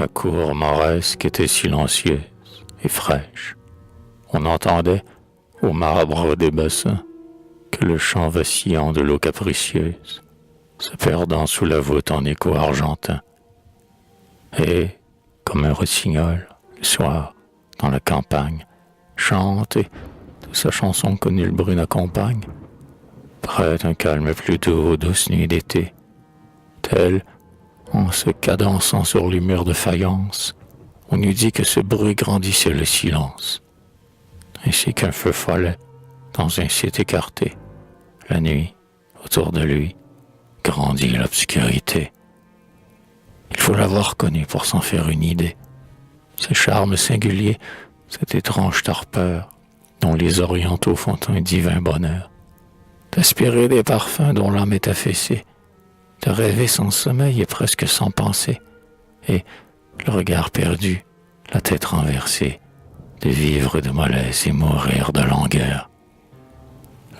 La cour mauresque était silencieuse et fraîche. On n'entendait, au marbre des bassins, que le chant vacillant de l'eau capricieuse, se perdant sous la voûte en écho argentin. Et, comme un rossignol, le soir, dans la campagne, chante et, de sa chanson que nulle bruit n'accompagne, prête un calme plus doux aux douces nuits d'été, tel, en se cadençant sur les murs de faïence, on eût dit que ce bruit grandissait le silence, ainsi qu'un feu follet dans un site écarté. La nuit, autour de lui, grandit l'obscurité. Il faut l'avoir connu pour s'en faire une idée. Ce charme singulier, cette étrange torpeur, dont les orientaux font un divin bonheur, d'aspirer des parfums dont l'âme est affaissée, de rêver sans sommeil et presque sans pensée, et, le regard perdu, la tête renversée, de vivre de mollesse et mourir de langueur.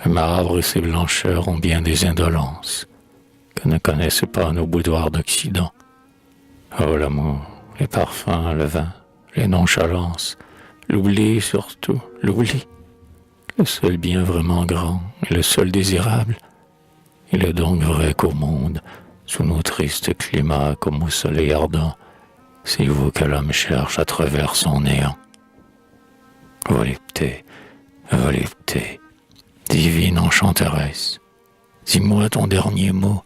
Le marbre et ses blancheurs ont bien des indolences que ne connaissent pas nos boudoirs d'Occident. Oh l'amour, les parfums, le vin, les nonchalances, l'oubli surtout, l'oubli. Le seul bien vraiment grand et le seul désirable. Il est donc vrai qu'au monde, sous nos tristes climats comme au soleil ardent, c'est vous que l'homme cherche à travers son néant. Volupté, volupté, divine enchanteresse, dis-moi ton dernier mot,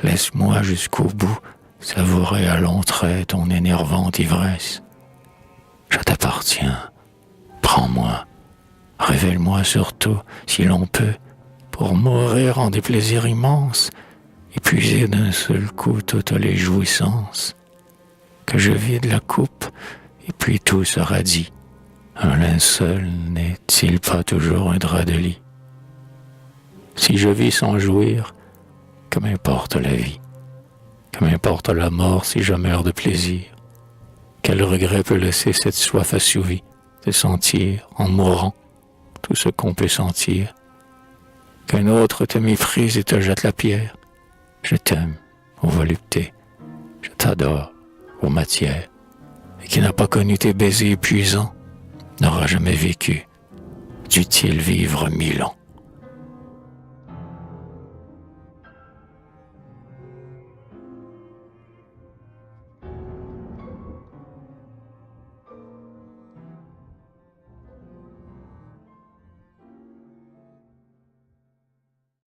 laisse-moi jusqu'au bout savourer à longs traits ton énervante ivresse. Je t'appartiens, prends-moi, révèle-moi surtout, si l'on peut, pour mourir en des plaisirs immenses, épuiser d'un seul coup toutes les jouissances. Que je vide la coupe, et puis tout sera dit. Un linceul n'est-il pas toujours un drap de lit? Si je vis sans jouir, que m'importe la vie? Que m'importe la mort si je meurs de plaisir? Quel regret peut laisser cette soif assouvie de sentir, en mourant, tout ce qu'on peut sentir? Qu'un autre te méprise et te jette la pierre? Je t'aime, ô volupté, je t'adore, ô matière, et qui n'a pas connu tes baisers épuisants n'aura jamais vécu. Dût-il vivre 1000 ans?